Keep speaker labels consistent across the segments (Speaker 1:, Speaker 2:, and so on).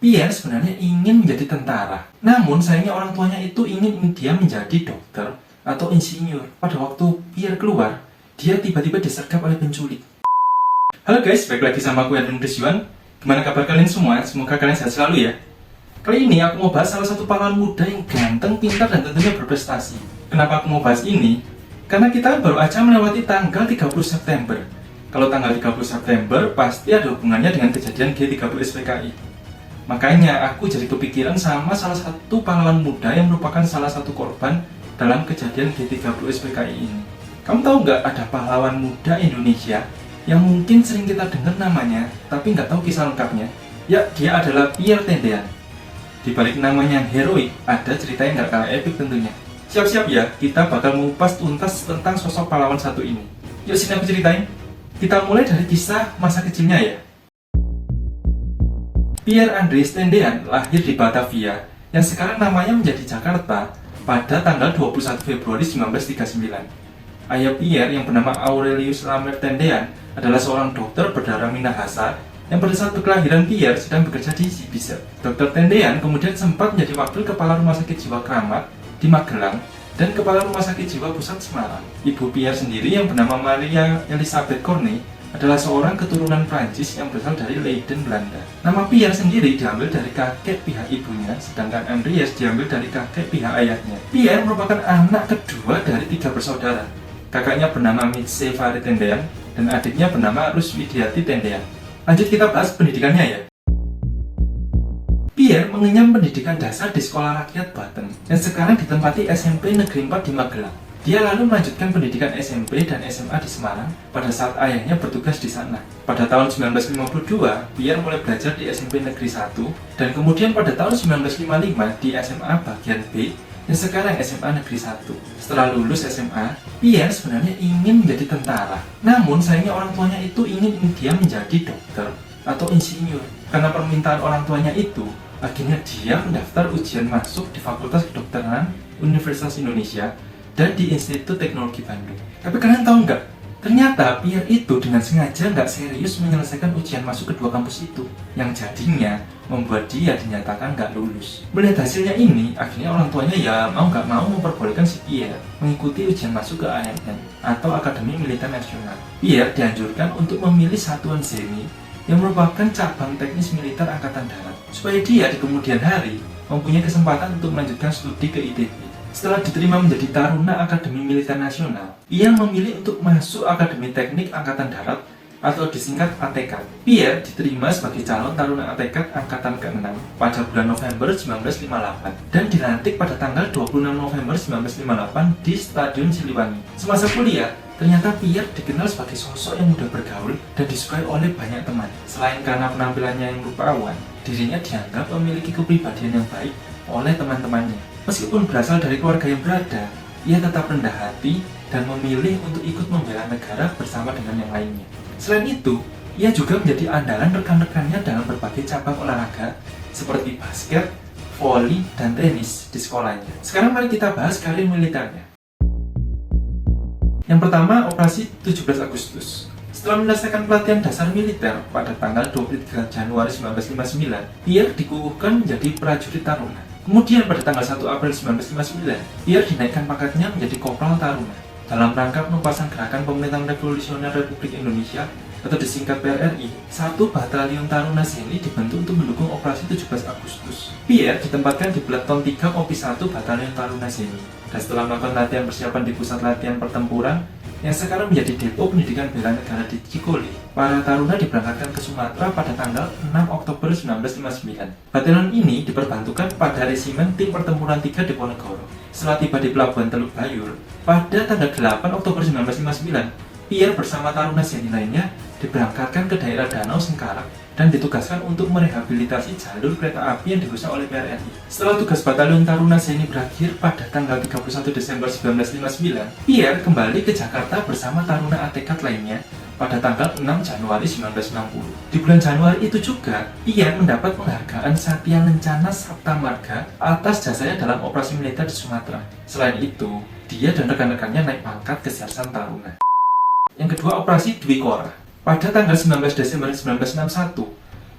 Speaker 1: Pierre sebenarnya ingin menjadi tentara. Namun sayangnya orang tuanya itu ingin dia menjadi dokter atau insinyur. Pada waktu Pierre keluar, dia tiba-tiba disergap oleh penculik. Halo guys, balik lagi sama aku Edwin Rizwan. Gimana kabar kalian semua? Semoga kalian sehat selalu ya. Kali ini aku mau bahas salah satu pahlawan muda yang ganteng, pintar, dan tentunya berprestasi. Kenapa aku mau bahas ini? Karena kita baru aja melewati tanggal 30 September. Kalau tanggal 30 September, pasti ada hubungannya dengan kejadian G30 SPKI. Makanya aku jadi kepikiran sama salah satu pahlawan muda yang merupakan salah satu korban dalam kejadian G30 SPKI ini. Kamu tahu nggak ada pahlawan muda Indonesia yang mungkin sering kita dengar namanya, tapi nggak tahu kisah lengkapnya? Ya, dia adalah Pierre Tendean. Di balik namanya yang heroik, ada cerita yang nggak kalah epik tentunya. Siap-siap ya, kita bakal mengupas tuntas tentang sosok pahlawan satu ini. Yuk sini aku ceritain. Kita mulai dari kisah masa kecilnya ya. Pierre Andries Tendean lahir di Batavia, yang sekarang namanya menjadi Jakarta, pada tanggal 21 Februari 1939. Ayah Pierre yang bernama Aurelius Lambert Tendean adalah seorang dokter berdarah Minahasa yang pada saat kelahiran Pierre sedang bekerja di Cibiser. Dr. Tendean kemudian sempat menjadi wakil kepala rumah sakit jiwa Kramat di Magelang dan kepala rumah sakit jiwa pusat Semarang. Ibu Pierre sendiri yang bernama Maria Elisabeth Cornet adalah seorang keturunan Prancis yang berasal dari Leiden, Belanda. Nama Pierre sendiri diambil dari kakek pihak ibunya, sedangkan Andries diambil dari kakek pihak ayahnya. Pierre merupakan anak kedua dari 3 bersaudara. Kakaknya bernama Mitse Fari Tendean dan adiknya bernama Ruswidiati Tendean. Lanjut kita bahas pendidikannya ya. Pierre mengenyam pendidikan dasar di Sekolah Rakyat Banten yang sekarang ditempati SMP Negeri 4 di Magelang. Dia lalu melanjutkan pendidikan SMP dan SMA di Semarang pada saat ayahnya bertugas di sana. Pada tahun 1952, Pierre mulai belajar di SMP Negeri 1 dan kemudian pada tahun 1955 di SMA bagian B yang sekarang SMA Negeri 1. Setelah lulus SMA, Pierre sebenarnya ingin menjadi tentara. Namun sayangnya orang tuanya itu ingin dia menjadi dokter atau insinyur. Karena permintaan orang tuanya itu, akhirnya dia mendaftar ujian masuk di Fakultas Kedokteran Universitas Indonesia dan di Institut Teknologi Bandung. Tapi kalian tahu nggak? Ternyata Pierre itu dengan sengaja nggak serius menyelesaikan ujian masuk kedua kampus itu, yang jadinya membuat dia dinyatakan nggak lulus. Melihat hasilnya ini, akhirnya orang tuanya ya mau nggak mau memperbolehkan si Pierre mengikuti ujian masuk ke AMN atau Akademi Militer Nasional. Pierre dianjurkan untuk memilih Satuan Zeni yang merupakan cabang teknis militer Angkatan Darat, supaya dia di kemudian hari mempunyai kesempatan untuk melanjutkan studi ke ITB. Setelah diterima menjadi Taruna Akademi Militer Nasional, ia memilih untuk masuk Akademi Teknik Angkatan Darat atau disingkat ATK. Pierre diterima sebagai calon Taruna ATK Angkatan ke-6 pada bulan November 1958 dan dilantik pada tanggal 26 November 1958 di Stadion Siliwangi. Semasa kuliah, ternyata Pierre dikenal sebagai sosok yang mudah bergaul dan disukai oleh banyak teman. Selain karena penampilannya yang rupawan, dirinya dianggap memiliki kepribadian yang baik oleh teman-temannya. Meskipun berasal dari keluarga yang berada, ia tetap rendah hati dan memilih untuk ikut membela negara bersama dengan yang lainnya. Selain itu, ia juga menjadi andalan rekan-rekannya dalam berbagai cabang olahraga seperti basket, voli, dan tenis di sekolahnya. Sekarang mari kita bahas karir militernya. Yang pertama, operasi 17 Agustus. Setelah menyelesaikan pelatihan dasar militer pada tanggal 23 Januari 1959, Pierre dikukuhkan menjadi prajurit Taruna. Kemudian pada tanggal 1 April 1959, Pierre dinaikkan pangkatnya menjadi Kopral Taruna. Dalam rangka penumpasan Gerakan Pemerintahan Revolusioner Republik Indonesia atau disingkat PRRI, 1 Batalion Taruna Zeni dibentuk untuk mendukung operasi 17 Agustus. Pierre ditempatkan di Peleton 3 Kopi 1 Batalion Taruna Zeni. Dan setelah melakukan latihan persiapan di Pusat Latihan Pertempuran yang sekarang menjadi Depo Pendidikan Bela Negara di Cikole, para taruna diberangkatkan ke Sumatera pada tanggal 6 Oktober 1959. Batalion ini diperbantukan pada Resimen Tim Pertempuran 3 Diponegoro. Setelah tiba di Pelabuhan Teluk Bayur, pada tanggal 8 Oktober 1959, Pierre bersama taruna Zeni lainnya diberangkatkan ke daerah Danau Sengkarak dan ditugaskan untuk merehabilitasi jalur kereta api yang dirusak oleh PRRI. Setelah tugas Batalion Taruna Zeni berakhir pada tanggal 31 Desember 1959, Pierre kembali ke Jakarta bersama taruna ATK lainnya pada tanggal 6 Januari 1960. Di bulan Januari itu juga, Pierre mendapat penghargaan Satya Lencana Sabta Marga atas jasanya dalam operasi militer di Sumatera. Selain itu, dia dan rekan-rekannya naik pangkat ke Sersan Taruna. Yang kedua, operasi Dwi Korah. Pada tanggal 19 Desember 1961,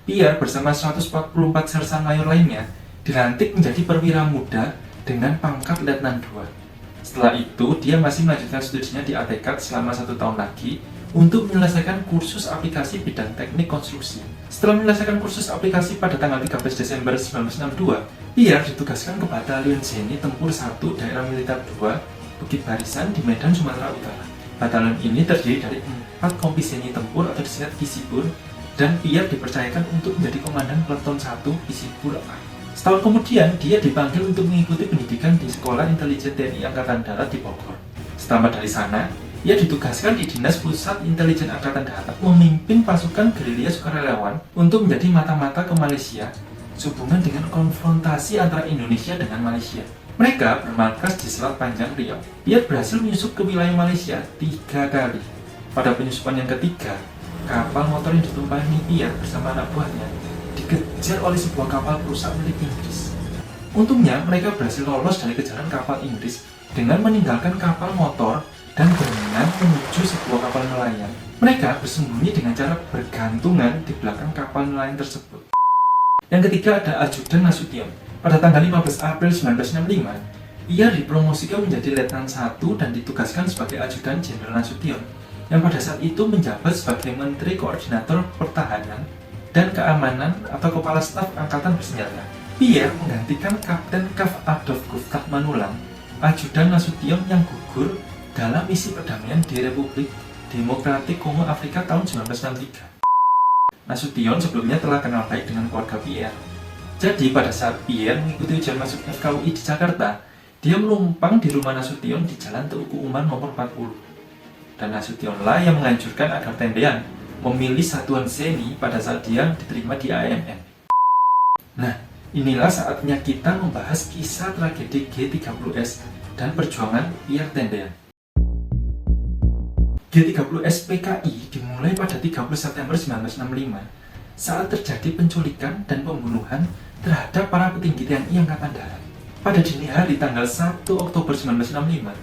Speaker 1: Pierre bersama 144 sersan mayor lainnya dilantik menjadi perwira muda dengan pangkat Letnan II. Setelah itu, dia masih melanjutkan studinya di ATK selama 1 tahun lagi untuk menyelesaikan kursus aplikasi bidang teknik konstruksi. Setelah menyelesaikan kursus aplikasi pada tanggal 13 Desember 1962, Pierre ditugaskan ke Batalion Zeni Tempur 1 Daerah Militer 2 Bukit Barisan di Medan, Sumatera Utara. Batalion ini terdiri dari 4 kompi Zeni Tempur atau disingkat Kisipur, dan Pierre dipercayakan untuk menjadi komandan Peleton 1 Kisipur A. Setahun kemudian, dia dipanggil untuk mengikuti pendidikan di Sekolah Intelijen TNI Angkatan Darat di Bogor. Setelah dari sana, ia ditugaskan di Dinas Pusat Intelijen Angkatan Darat memimpin pasukan gerilya sukarelawan untuk menjadi mata-mata ke Malaysia sehubungan dengan konfrontasi antara Indonesia dengan Malaysia. Mereka bermarkas di Selat Panjang Riau. Ia berhasil menyusup ke wilayah Malaysia 3 kali. Pada penyusupan yang ketiga, kapal motor yang ditumpangi Pierre bersama anak buahnya dikejar oleh sebuah kapal perusak milik Inggris. Untungnya, mereka berhasil lolos dari kejaran kapal Inggris dengan meninggalkan kapal motor dan berenang menuju sebuah kapal nelayan. Mereka bersembunyi dengan cara bergantungan di belakang kapal nelayan tersebut. Yang ketiga ada Ajudan Nasution. Pada tanggal 15 April 1965, ia dipromosikan menjadi Letnan 1 dan ditugaskan sebagai Ajudan Jenderal Nasution, yang pada saat itu menjabat sebagai Menteri Koordinator Pertahanan dan Keamanan atau Kepala Staf Angkatan Bersenjata. Pierre menggantikan Kapten Kav Adolf Gustav Manulang, Ajudan Nasution yang gugur dalam misi perdamaian di Republik Demokratik Kongo Afrika tahun 1963. Nasution sebelumnya telah kenal baik dengan keluarga Pierre. Jadi pada saat Pierre mengikuti ujian masuk FKUI di Jakarta, dia menumpang di rumah Nasution di Jalan Teuku Umar nomor 40. Dan Nasutionlah yang menganjurkan agar Tendean memilih satuan Zeni pada saat dia diterima di AMN. Nah, inilah saatnya kita membahas kisah tragedi G30S dan perjuangan Pierre Tendean. G30S PKI dimulai pada 30 September 1965 saat terjadi penculikan dan pembunuhan terhadap para petinggi TNI Angkatan Darat. Pada dini hari tanggal 1 Oktober 1965,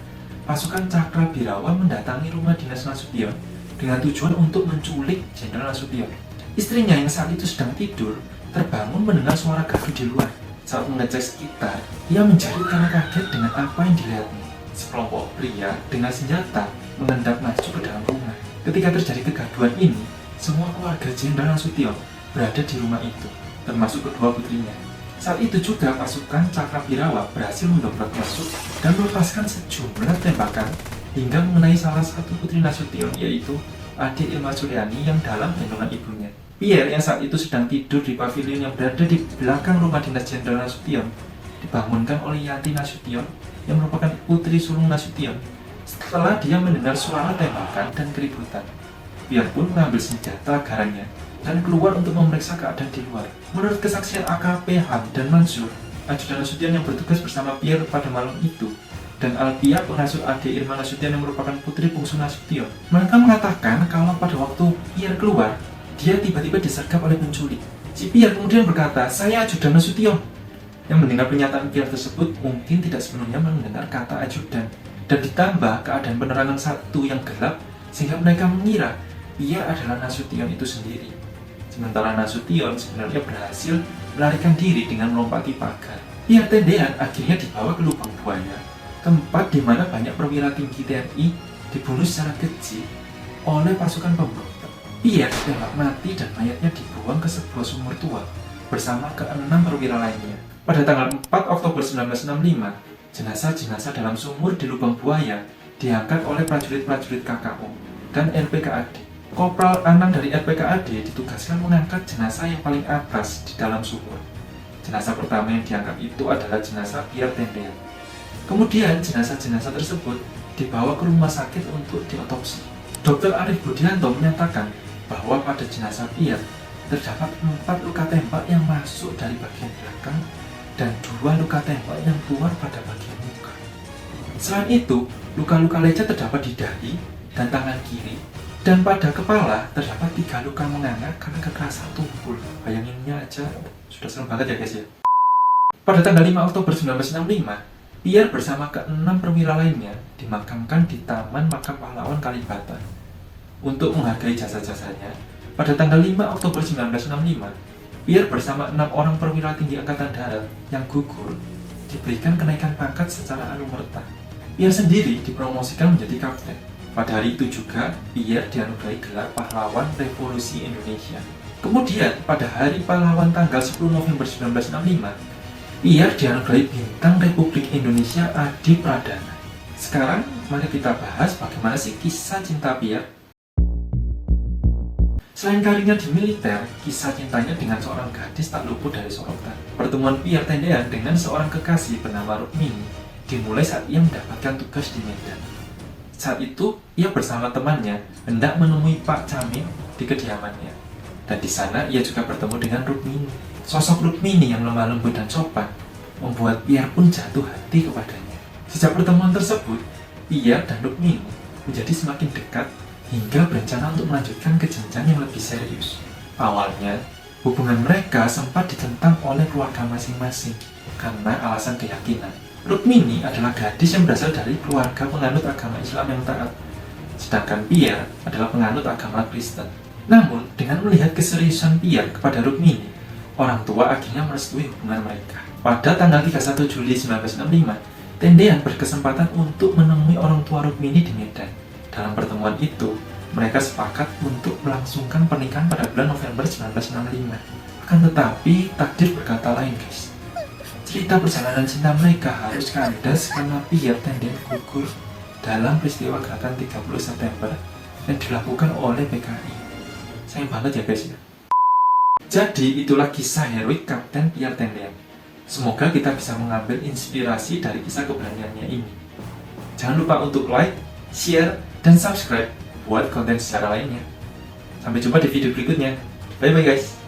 Speaker 1: pasukan Cakra-Birawa mendatangi rumah dinas Nasution dengan tujuan untuk menculik Jenderal Nasution. Istrinya yang saat itu sedang tidur terbangun mendengar suara gaduh di luar. Saat mengecek sekitar, ia menjerit karena kaget dengan apa yang dilihatnya. Sekelompok pria dengan senjata mengendap maju ke dalam rumah. Ketika terjadi kegaduhan ini, semua keluarga Jenderal Nasution berada di rumah itu, termasuk kedua putrinya. Saat itu juga pasukan Cakra-Birawa berhasil mendobrak masuk dan melepaskan sejumlah tembakan hingga mengenai salah satu putri Nasution, yaitu adik Irma Suryani yang dalam gendongan ibunya. Pierre yang saat itu sedang tidur di pavilion yang berada di belakang rumah dinas Jenderal Nasution dibangunkan oleh Yanti Nasution yang merupakan putri sulung Nasution. Setelah dia mendengar suara tembakan dan keributan, Pierre pun mengambil senjata garangnya dan keluar untuk memeriksa keadaan di luar. Menurut kesaksian AKP Ham dan Mansur, Ajudan Nasution yang bertugas bersama Pierre pada malam itu, dan Alpia, pengasuh adik Irma Nasution yang merupakan putri bungsu Nasution, mereka mengatakan kalau pada waktu Pierre keluar, dia tiba-tiba disergap oleh penculik. Si Pierre kemudian berkata, "Saya Ajudan Nasution." Yang mendengar pernyataan Pierre tersebut mungkin tidak sepenuhnya mendengar kata ajudan, dan ditambah keadaan penerangan satu yang gelap sehingga mereka mengira Pierre adalah Nasution itu sendiri. Sementara Nasution sebenarnya berhasil melarikan diri dengan melompati pagar. Pierre Tendean akhirnya dibawa ke lubang buaya, tempat di mana banyak perwira tinggi TNI dibunuh secara keji oleh pasukan pemberontak. Pierre ditembak mati dan mayatnya dibuang ke sebuah sumur tua bersama ke-6 perwira lainnya. Pada tanggal 4 Oktober 1965, jenazah-jenazah dalam sumur di lubang buaya diangkat oleh prajurit-prajurit KKO dan RPKAD. Kopral Anang dari RPKAD ditugaskan mengangkat jenazah yang paling atas di dalam sumur. Jenazah pertama yang diangkat itu adalah jenazah Pierre Tendean. Kemudian jenazah-jenazah tersebut dibawa ke rumah sakit untuk diotopsi. Dr. Arif Budianto menyatakan bahwa pada jenazah Pierre terdapat 4 luka tembak yang masuk dari bagian belakang dan 2 luka tembak yang keluar pada bagian muka. Selain itu, luka-luka lecet terdapat di dahi dan tangan kiri, dan pada kepala terdapat 3 luka menganga karena kekerasan tumpul. Bayanginnya aja sudah serem banget ya guys ya. Pada tanggal 5 Oktober 1965, Pierre bersama ke-6 perwira lainnya dimakamkan di Taman Makam Pahlawan Kalibata. Untuk menghargai jasa-jasanya, pada tanggal 5 Oktober 1965, Pierre bersama 6 orang perwira tinggi angkatan darat yang gugur diberikan kenaikan pangkat secara anumerta. Pierre sendiri dipromosikan menjadi kapten. Pada hari itu juga, Pierre dianugerahi gelar pahlawan Revolusi Indonesia. Kemudian, pada Hari Pahlawan tanggal 10 November 1965, Pierre dianugerahi Bintang Republik Indonesia Adi Pradana. Sekarang, mari kita bahas bagaimana sih kisah cinta Pierre. Selain karirnya di militer, kisah cintanya dengan seorang gadis tak luput dari sorotan. Pertemuan Pierre Tendean dengan seorang kekasih bernama Rukmini dimulai saat ia mendapatkan tugas di Medan. Saat itu, ia bersama temannya hendak menemui Pak Camim di kediamannya. Dan di sana, ia juga bertemu dengan Rukmini. Sosok Rukmini yang lemah lembut dan sopan membuat Pierre pun jatuh hati kepadanya. Sejak pertemuan tersebut, Pierre dan Rukmini menjadi semakin dekat hingga berencana untuk melanjutkan ke jenjang yang lebih serius. Awalnya, hubungan mereka sempat ditentang oleh keluarga masing-masing karena alasan keyakinan. Rukmini adalah gadis yang berasal dari keluarga penganut agama Islam yang taat, sedangkan Pierre adalah penganut agama Kristen. Namun, dengan melihat keseriusan Pierre kepada Rukmini, orang tua akhirnya merestui hubungan mereka. Pada tanggal 31 Juli 1965, Tendean berkesempatan untuk menemui orang tua Rukmini di Medan. Dalam pertemuan itu, mereka sepakat untuk melangsungkan pernikahan pada bulan November 1965. Akan tetapi, takdir berkata lain, guys. Cerita perjalanan cinta mereka harus kandas karena Pierre Tendean gugur dalam peristiwa gerakan 30 September yang dilakukan oleh PKI. Sayang banget ya guys ya. Jadi itulah kisah heroik Kapten Pierre Tendean. Semoga kita bisa mengambil inspirasi dari kisah keberaniannya ini. Jangan lupa untuk like, share, dan subscribe buat konten sejarah lainnya. Sampai jumpa di video berikutnya. Bye bye guys.